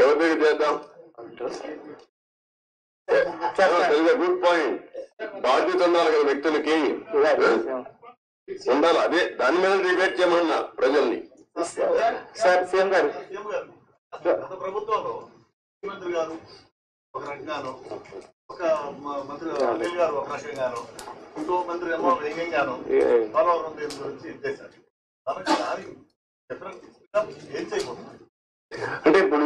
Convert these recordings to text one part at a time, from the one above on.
ఎవరి దగ్గర చేద్దాం? Good point. బాధ్యత ఉండాలి కదా వ్యక్తులకి, ఉండాలి. అదే దాని మీద డిబేట్ చేయమన్నా ప్రజల్ని. సార్ సీఎం గారు, ప్రభుత్వంలో ముఖ్యమంత్రి గారు ఒక రకంగాను, ఒక మంత్రి అనిల్ గారు ఒక రకంగాను, ఇంకో మంత్రి ఏమో వ్యంగ్యంగాను పోలవరం దేని గురించి ఇచ్చేశారు. ఏం చేయబోతున్నారు అంటే ఇప్పుడు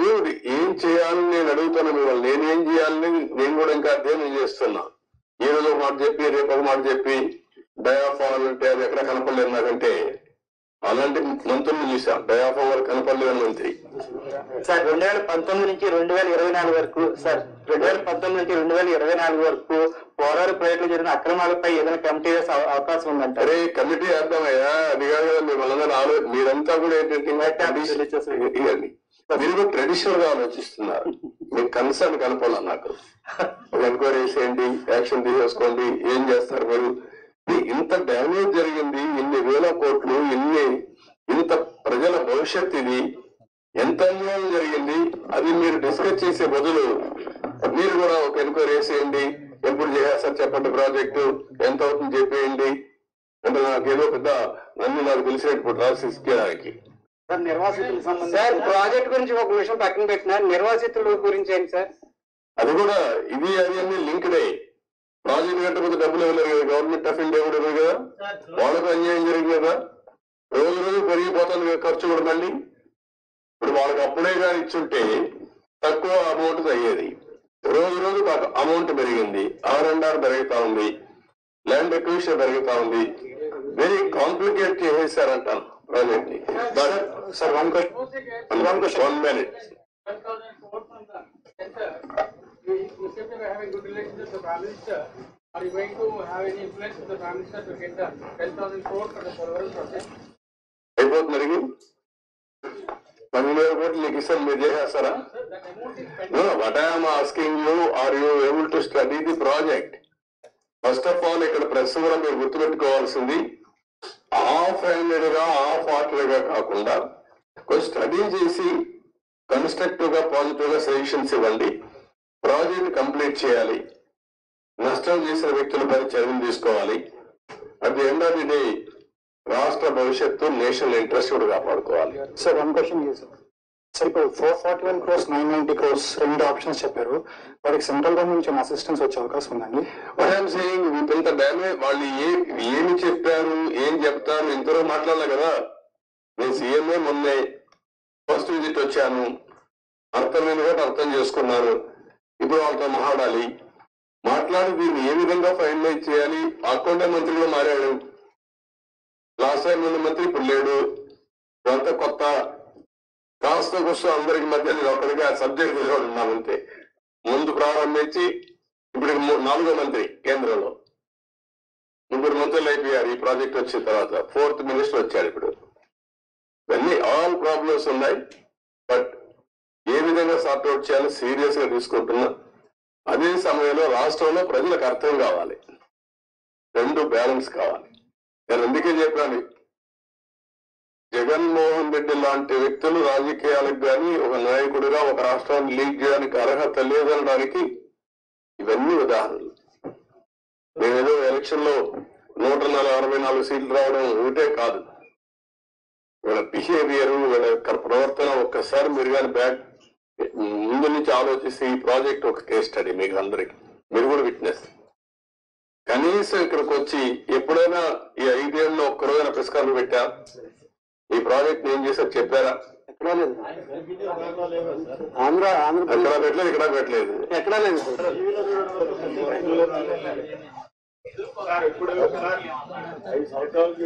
ఏం చేయాలని నేను అడుగుతున్నా మిమ్మల్ని. నేనేం చేయాలని నేను కూడా ఇంకా అధ్యయనం చేస్తున్నా. ఈ రోజు ఒక మాట చెప్పి రేపు ఒక మాట చెప్పి డయాఫ్ అవ్వాలంటే అది ఎక్కడ కనపడలేదు నాకంటే. అలాంటి మంత్రులు చూసాం, డయాఫ్ అవ్వాలి కనపడలేదు మంత్రి. సార్ 2019 నుంచి 2024 వరకు, సార్ 2019 నుంచి 2024 వరకు పోలవరం ప్రాజెక్టులో జరిగిన అక్రమాలపై ఏదైనా కమిటీ వేసే అవకాశం ఉందంట. అరే కమిటీ వేద్దామయ్యా, అది కాదు కదా మిమ్మల్ని మీరంతా కూడా ఏంటంటే మీరు కూడా ట్రెడిషనల్ గా ఆలోచిస్తున్నారు. మీకు కన్సర్న్ కనపడాల నాకు. ఒక ఎంక్వైరీ చేసేయండి, యాక్షన్ తీసేసుకోండి, ఏం చేస్తారు మీరు? ఇంత డ్యామేజ్ జరిగింది, ఇన్ని వేల కోట్లు, ఇంత ప్రజల భవిష్యత్, ఇది ఎంత అన్యాయం జరిగింది, అది మీరు డిస్కస్ చేసే బదులు మీరు కూడా ఒక ఎంక్వైరీ చేసేయండి. ఎప్పుడు చేసేస్తారు చెప్పండి, ప్రాజెక్టు ఎంత అవుతుంది చెప్పేయండి అంటే నాకేదో పెద్ద నాకు తెలిసినట్టు రాసి ఇచ్చేదానికి. సార్ ప్రాజెక్ట్ గురించి ఒక విషయం పక్కన పెట్టిన నిర్వాసితుల గురించి ఏంటి సార్? అది కూడా ఇది అది అన్ని లింక్డ్ అయ్యి ప్రాజెక్ట్ కట్టకపోతే డబ్బులు ఇవ్వలేరు కదా, గవర్నమెంట్ ఆఫ్ ఇండియా కూడా ఇవ్వదు కదా, వాళ్ళకు అన్యాయం జరిగింది కదా, రోజు రోజు పెరిగిపోతుంది ఖర్చు కూడా. మళ్ళీ ఇప్పుడు వాళ్ళకి అప్పుడే కానీ ఇచ్చుంటే తక్కువ అమౌంట్ అయ్యేది. రోజు రోజు అమౌంట్ పెరిగింది, R&R పెరుగుతా ఉంది, ల్యాండ్ ఎక్విజిషన్ పెరుగుతా ఉంది. వెరీ కాంప్లికేట్ చేసేసారంటాను ప్రాజెక్ట్ ని. Sir one minute. You seem to be having good relations with the Prime Minister. Are you going to have any influence with the Prime Minister to get the 10,000 crore for the Polvaram project? అయిపోతుంది 12,000 కోట్లు నీకు ఇస్తాను, మీరు చేసేస్తారా? What I'm asking you, are you able to study the project? First of all ఇక్కడ press కూడా మీరు గుర్తుపెట్టుకోవాల్సింది, హాఫ్ హ్యాండెడ్ గా హాఫ్ హార్టెడ్ గా కాకుండా కొంచెం స్టడీ చేసి కన్స్ట్రక్టివ్ గా పాజిటివ్ గా సజెషన్స్ ఇవ్వండి. ప్రాజెక్ట్ కంప్లీట్ చేయాలి, నష్టం చేసిన వ్యక్తులపై చర్యలు తీసుకోవాలి. At the end of the day రాష్ట్ర భవిష్యత్తు, నేషనల్ ఇంట్రెస్ట్ కూడా కాపాడుకోవాలి. సార్ వన్ క్వశ్చన్ సార్, ఇప్పుడు 441 crores 990 crores రెండు ఆప్షన్స్ చెప్పారు, వాటికి సెంట్రల్ గవర్నమెంట్ నుంచి అసిస్టెన్స్ వచ్చే అవకాశం ఉందండి? వాట్ ఐఎమ్ సేయింగ్, ఇంత డ్యామేజ్ వాళ్ళు ఏమి చెప్పారు, ఏం చెప్తారు, ఇంతలో మాట్లాడలే కదా. నేను సీఎంఏ మొన్నే ఫస్ట్ విజిట్ వచ్చాను, అర్థమైంది కాబట్టి అర్థం చేసుకున్నాను. ఇప్పుడు వాళ్ళతో మాట్లాడి దీన్ని ఏ విధంగా ఫైనలైజ్ చేయాలి. అకౌంటే మంత్రి కూడా మారాడు, లాస్ట్ టైం ఉన్న మంత్రి ఇప్పుడు లేడు, ఇదంతా కొత్త. కాస్త కూర్చో అందరికి మధ్య నేను ఒక్కడిగా సబ్జెక్ట్ తీసుకొని ఉన్నాను అంతే. ముందు ప్రారంభించి ఇప్పుడు 4వ మంత్రి, కేంద్రంలో 3 మంత్రులు అయిపోయారు ఈ ప్రాజెక్ట్ వచ్చిన తర్వాత. 4th మినిస్టర్ వచ్చాడు ఇప్పుడు. ఇవన్నీ ఆల్ ప్రాబ్లమ్స్ ఉన్నాయి, బట్ ఏ విధంగా సార్ట్అవుట్ చేయాలో సీరియస్ గా తీసుకుంటున్నా. అదే సమయంలో రాష్ట్రంలో ప్రజలకు అర్థం కావాలి, రెండు బ్యాలెన్స్ కావాలి. నేను అందుకే చెప్పాను, జగన్మోహన్ రెడ్డి లాంటి వ్యక్తులు రాజకీయాలకు కానీ ఒక నాయకుడిగా ఒక రాష్ట్రాన్ని లీడ్ చేయడానికి అర్హత లేదనడానికి ఇవన్నీ ఉదాహరణలు. మేమేదో ఎలక్షన్ లో 164 సీట్లు రావడం ఒకటే కాదు, వీళ్ళ బిహేవియర్, వీళ్ళ యొక్క ప్రవర్తన ఒక్కసారి మీరు కానీ ముందు నుంచి ఆలోచిస్తే ఈ ప్రాజెక్ట్ ఒక కేస్ స్టడీ మీకు అందరికి, మీరు కూడా విట్నెస్. కనీసం ఇక్కడికి వచ్చి ఎప్పుడైనా ఈ 5 ఏళ్ళలో ఒక్కరోజైనా పురస్కారాలు పెట్టా? ఈ ప్రాజెక్ట్ ఏం చేశారు చెప్పారా? ఎక్కడా లేదు. ఎక్కడా పెట్టలేదు, ఇక్కడ పెట్టలేదు, ఎక్కడా లేదు.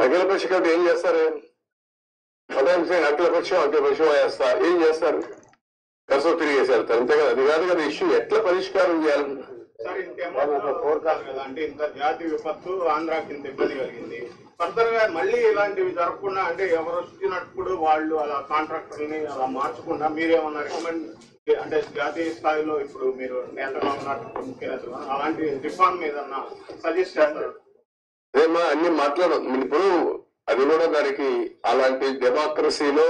అఖిల పక్ష కాబట్టి ఏం చేస్తారు? అఖిల పక్షం వేస్తా ఏం చేస్తారు? కసో తిరిగి వేసేస్తారు అంతే కదా. అది కాదు కదా ఇష్యూ, ఎట్లా పరిష్కారం చేయాలి? సార్ ఇంకేమో ఫోర్కాస్ట్ కదా, అంటే ఇంత జాతి విపత్తు ఆంధ్రాకి ఇంత ఇబ్బంది కలిగింది, ఫర్దర్ గా మళ్ళీ ఇలాంటివి జరగకుండా, అంటే ఎవరు వచ్చినప్పుడు వాళ్ళు అలా కాంట్రాక్టర్ని అలా మార్చకుండా మీరేమన్నా రికమెండ్, అంటే జాతీయ స్థాయిలో ఇప్పుడు మీరు నేతగా ఉన్నట్టు ముఖ్యనేతలు అలాంటి రిఫార్మ్ ఏదన్నా సజెస్ట్ చేస్తారు? అదేమా అన్ని మాట్లాడదు ఇప్పుడు. అది కూడా దానికి అలాంటి డెమోక్రసీలో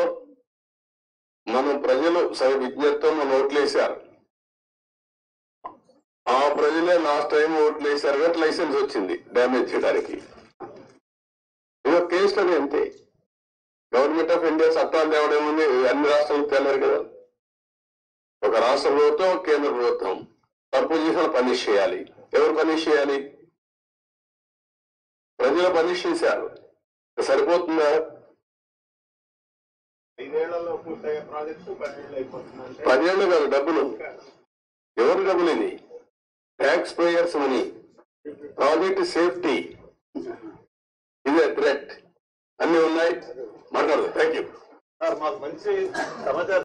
మనం ప్రజలు విజ్ఞతతో మనం ఓట్లేశారు. ఆ ప్రజలే లాస్ట్ టైం ఓట్లేశారు కాబట్టి లైసెన్స్ వచ్చింది డ్యామేజ్ చేయడానికి. ఇది ఒక కేసు అది అంతే. గవర్నమెంట్ ఆఫ్ ఇండియా చట్టాలు తేవడం ఉంది, అన్ని రాష్ట్రాలకు తేలేరు కదా. ఒక రాష్ట్ర ప్రభుత్వం, కేంద్ర ప్రభుత్వం తప్పు చేసిన పనిష్ చేయాలి. ఎవరు పనిష్ చేయాలి? ప్రజలు పనిష్ చేశారు. సరిపోతుందా? 5 ఏళ్లలో పూర్తయ్యే ప్రాజెక్టు 10 ఏళ్ళు అయిపోతుంది. 10 ఏళ్ళు కాదు, డబ్బులు ఎవరు డబ్బులు? ఇది tax payers money. Project safety ఇదే థ్రెట్. అన్ని ఉన్నాయి, మాట్లాడదు. Thank you. మాకు మంచి సమాచారం